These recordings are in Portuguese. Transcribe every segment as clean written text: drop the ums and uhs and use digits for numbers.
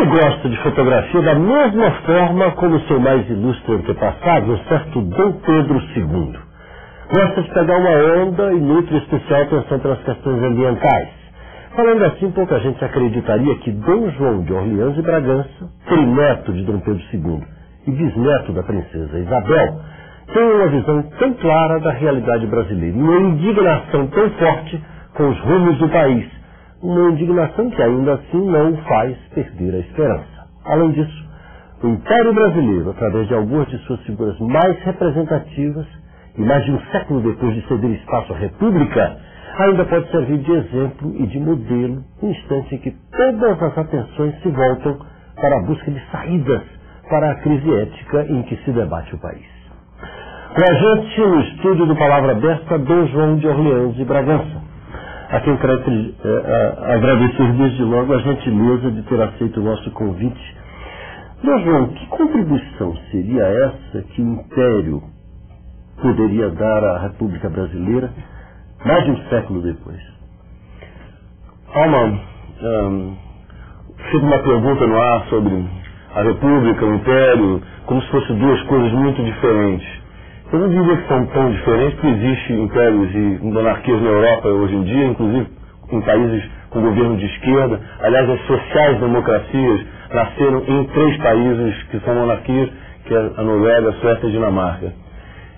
gosta de fotografia da mesma forma como seu mais ilustre antepassado, um certo Dom Pedro II. Gosta de pegar uma onda e nutre especial atenção pelas questões ambientais. Falando assim, pouca gente acreditaria que Dom João de Orleans e Bragança, trineto de Dom Pedro II e bisneto da princesa Isabel, tem uma visão tão clara da realidade brasileira, uma indignação tão forte com os rumos do país, uma indignação que ainda assim não o faz perder a esperança. Além disso, o Império Brasileiro, através de algumas de suas figuras mais representativas, e mais de um século depois de ceder espaço à República, ainda pode servir de exemplo e de modelo no instante em que todas as atenções se voltam para a busca de saídas para a crise ética em que se debate o país. Com a gente no estúdio do Palavra Aberta, Dom João de Orleans e Bragança, a quem quero agradecer desde logo a gentileza de ter aceito o nosso convite. Dom João, que contribuição seria essa que o Império poderia dar à República Brasileira mais de um século depois? Fica uma pergunta no ar sobre a República, o Império, como se fossem duas coisas muito diferentes. Eu não diria que são tão diferentes, porque existem impérios e monarquias na Europa hoje em dia, inclusive em países com governo de esquerda. Aliás, as sociais-democracias nasceram em 3 países que são monarquias, que é a Noruega, a Suécia e a Dinamarca.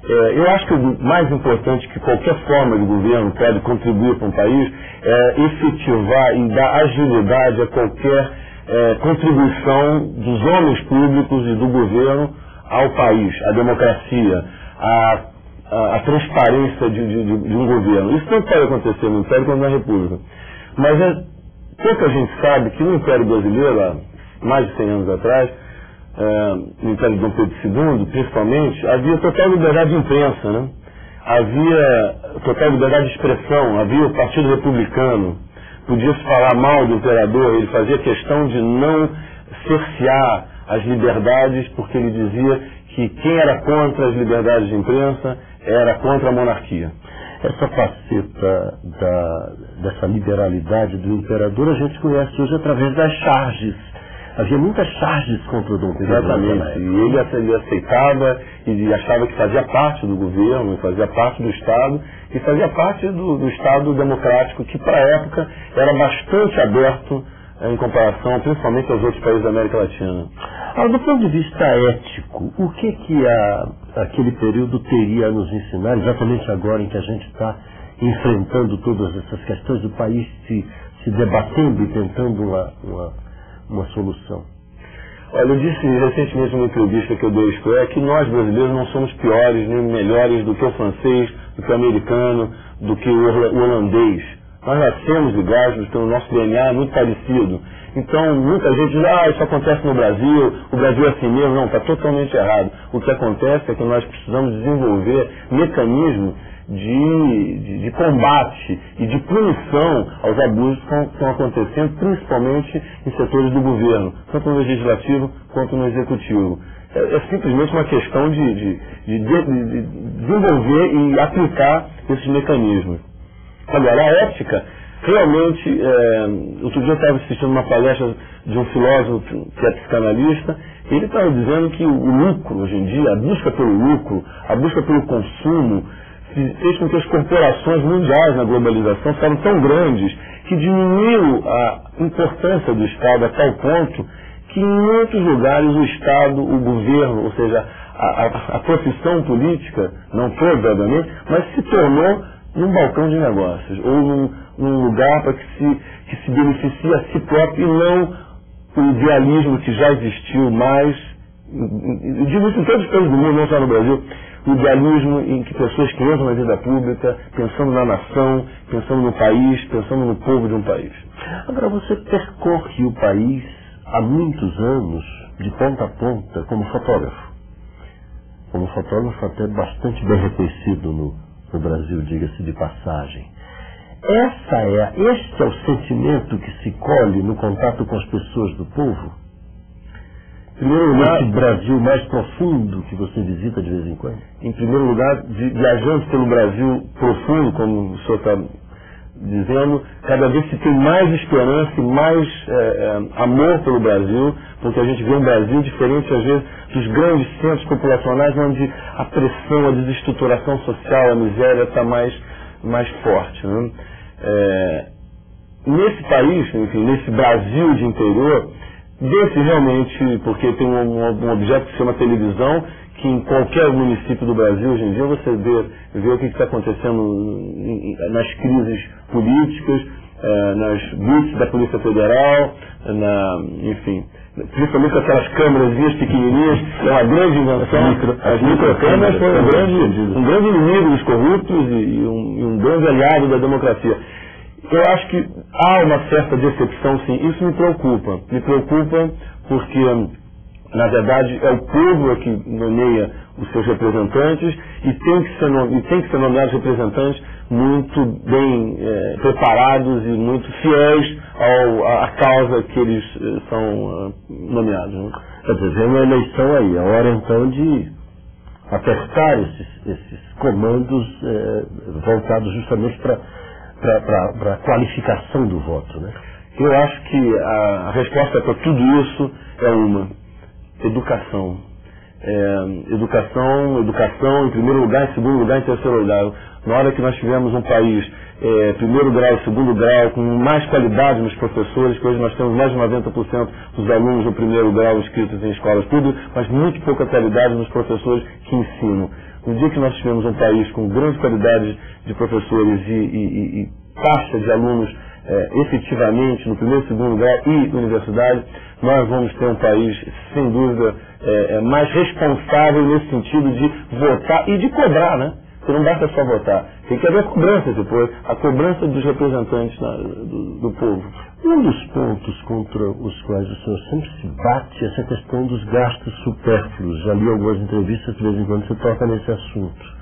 Eu acho que o mais importante que qualquer forma de governo pode contribuir para um país é efetivar e dar agilidade a qualquer contribuição dos homens públicos e do governo ao país, à democracia, à transparência de um governo. Isso não pode acontecer no Império como na República. Mas pouca gente sabe que no Império Brasileiro, há mais de 100 anos atrás, no Império de Dom Pedro II, principalmente, havia total liberdade de imprensa, né? Havia total liberdade de expressão, havia o Partido Republicano, podia-se falar mal do imperador, ele fazia questão de não cercear as liberdades, porque ele dizia que quem era contra as liberdades de imprensa era contra a monarquia. Essa faceta dessa liberalidade do imperador a gente conhece hoje através das charges. Havia muitas charges contra o Dom Pedro. Exatamente. E ele aceitava e achava que fazia parte do governo, fazia parte do Estado, e fazia parte do Estado democrático, que para a época era bastante aberto em comparação principalmente aos outros países da América Latina. Do ponto de vista ético, o que aquele período teria a nos ensinar, exatamente agora em que a gente está enfrentando todas essas questões do país, se debatendo e tentando uma solução? Olha, eu disse recentemente numa entrevista que eu dei que nós brasileiros não somos piores nem melhores do que o francês, do que o americano, do que o holandês. Nós nascemos iguais, o nosso DNA é muito parecido. Então, muita gente diz, isso acontece no Brasil, o Brasil é assim mesmo. Não, está totalmente errado. O que acontece é que nós precisamos desenvolver mecanismos de combate e de punição aos abusos que estão acontecendo, principalmente em setores do governo, tanto no legislativo quanto no executivo. É simplesmente uma questão de desenvolver e aplicar esses mecanismos. Agora, a ética, realmente, outro dia eu estava assistindo uma palestra de um filósofo que é psicanalista, e ele estava dizendo que o lucro, hoje em dia, a busca pelo lucro, a busca pelo consumo, fez com que as corporações mundiais na globalização ficaram tão grandes que diminuiu a importância do Estado a tal ponto que em muitos lugares o Estado, o governo, ou seja, a profissão política, não toda, obviamente, mas se tornou num balcão de negócios, ou num lugar para que se beneficie a si próprio e não o idealismo que já existiu mais, eu digo isso em todos os países do mundo, não só no Brasil, o idealismo em que pessoas que entram na vida pública, pensando na nação, pensando no país, pensando no povo de um país. Agora, você percorre o país há muitos anos, de ponta a ponta, como fotógrafo. Como fotógrafo até bastante bem reconhecido no Brasil, diga-se de passagem. Este é o sentimento que se colhe no contato com as pessoas do povo? Em primeiro lugar, esse Brasil mais profundo que você visita de vez em quando? Em primeiro lugar, viajando pelo Brasil profundo, como o senhor está dizendo, cada vez se tem mais esperança e mais amor pelo Brasil, porque a gente vê um Brasil diferente, às vezes, dos grandes centros populacionais, onde a pressão, a desestruturação social, a miséria está mais forte. Né? Nesse país, enfim, nesse Brasil de interior, desse realmente, porque tem um objeto que se chama televisão, que em qualquer município do Brasil, hoje em dia, você vê o que está acontecendo nas crises políticas, nas blitz da Polícia Federal, enfim, principalmente aquelas câmerazinhas pequenininhas, é uma grande invenção. As microcâmeras foram um grande inimigo dos corruptos e um grande aliado da democracia. Eu acho que há uma certa decepção, sim. Isso me preocupa. Me preocupa porque, na verdade, é o povo que nomeia os seus representantes e tem que ser nomeados representantes muito bem preparados e muito fiéis à causa que eles são nomeados. Né? Quer dizer, vem uma eleição aí. É hora, então, de apertar esses comandos voltados justamente para a qualificação do voto, né? Eu acho que a resposta para tudo isso é uma: educação. Educação em primeiro lugar, em segundo lugar, em terceiro lugar. Na hora que nós tivemos um país, primeiro grau, segundo grau, com mais qualidade nos professores, que hoje nós temos mais de 90% dos alunos do primeiro grau inscritos em escolas públicas, mas muito pouca qualidade nos professores que ensinam. No dia que nós tivemos um país com grande qualidade de professores e taxa de alunos efetivamente no primeiro e segundo grau e universidade, nós vamos ter um país, sem dúvida, mais responsável nesse sentido de votar e de cobrar, né? Porque não basta só votar, tem que haver cobrança depois, a cobrança dos representantes do povo. Um dos pontos contra os quais o senhor sempre se bate é essa questão dos gastos supérfluos. Já li algumas entrevistas, de vez em quando você toca nesse assunto.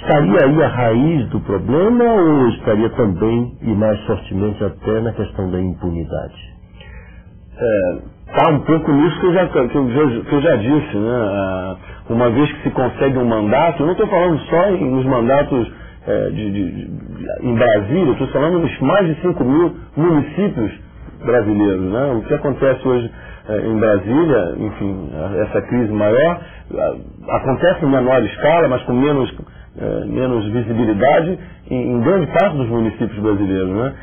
Estaria aí a raiz do problema ou estaria também, e mais fortemente até, na questão da impunidade? Está um pouco nisso que eu já disse, né? Uma vez que se consegue um mandato, eu não estou falando só nos mandatos em Brasília, estou falando nos mais de 5 mil municípios brasileiros, né? O que acontece hoje em Brasília, enfim, essa crise maior, acontece em menor escala, mas com menos visibilidade em grande parte dos municípios brasileiros, né?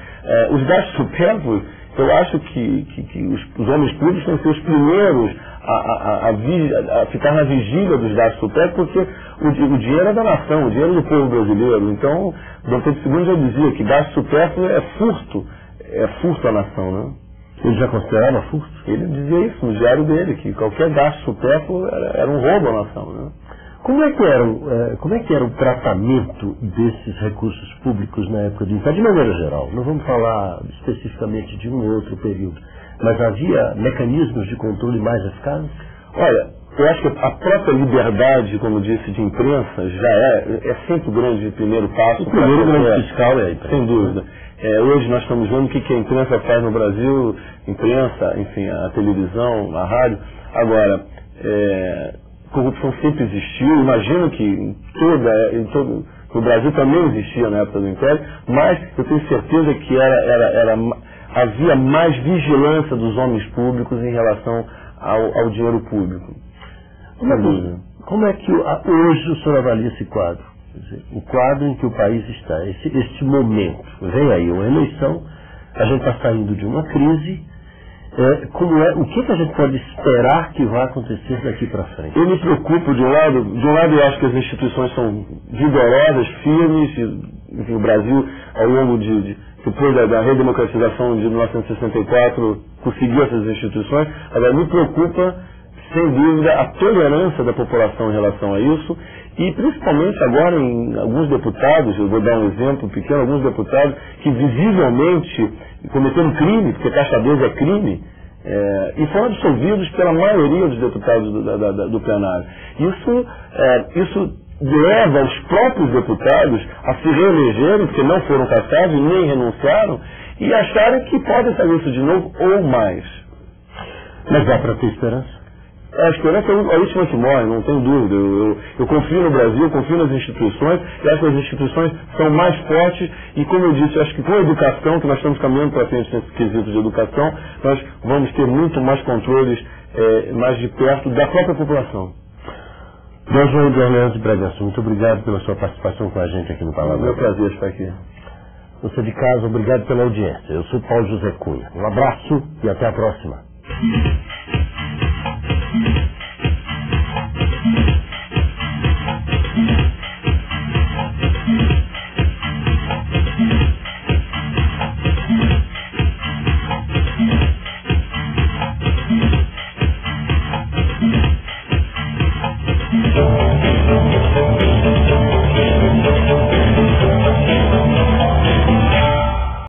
Os gastos supérfluos, eu acho que os homens públicos têm que ser os primeiros a ficar na vigília dos gastos supérfluos, porque o dinheiro é da nação, o dinheiro é do povo brasileiro. Então, Dom Pedro II já dizia que gasto supérfluo é furto à nação, né? Ele já considerava furto? Ele dizia isso no diário dele, que qualquer gasto supérfluo era um roubo à nação, né? Como é que era o tratamento desses recursos públicos na época do Império, de maneira geral? Não vamos falar especificamente de um ou outro período, mas havia mecanismos de controle mais eficazes? Olha, eu acho que a própria liberdade, como disse, de imprensa já é sempre o grande primeiro passo. O primeiro grande fiscal é a imprensa. Sem dúvida. Hoje nós estamos vendo o que a imprensa faz no Brasil, imprensa, enfim, a televisão, a rádio. Agora, corrupção sempre existiu, imagino que no Brasil também existia na época do Império, mas eu tenho certeza que havia mais vigilância dos homens públicos em relação ao dinheiro público. Como é que hoje o senhor avalia esse quadro? Quer dizer, o quadro em que o país está, este momento, vem aí uma eleição, a gente está saindo de uma crise. O que a gente pode esperar que vai acontecer daqui para frente? Eu me preocupo, de um lado eu acho que as instituições são vigorosas, firmes, enfim, o Brasil, ao longo depois da redemocratização de 1964, conseguiu essas instituições. Agora, me preocupa, sem dúvida, a tolerância da população em relação a isso, e principalmente agora em alguns deputados, eu vou dar um exemplo pequeno, alguns deputados que visivelmente cometeram crime, porque taxa 12 é crime, e foram absolvidos pela maioria dos deputados do plenário. Isso leva os próprios deputados a se reelegerem, porque não foram cassados, nem renunciaram, e acharem que podem fazer isso de novo ou mais. Mas dá para ter esperança? A esperança é a última que morre, não tenho dúvida. Eu confio no Brasil, confio nas instituições, e acho que as instituições são mais fortes, e como eu disse, acho que com a educação, que nós estamos caminhando para frente nesse quesito de educação, nós vamos ter muito mais controles mais de perto da própria população. Dom João de Orleans de Bragança, muito obrigado pela sua participação com a gente aqui no Palavra. É um prazer estar aqui. Você de casa, obrigado pela audiência. Eu sou Paulo José Cunha. Um abraço e até a próxima.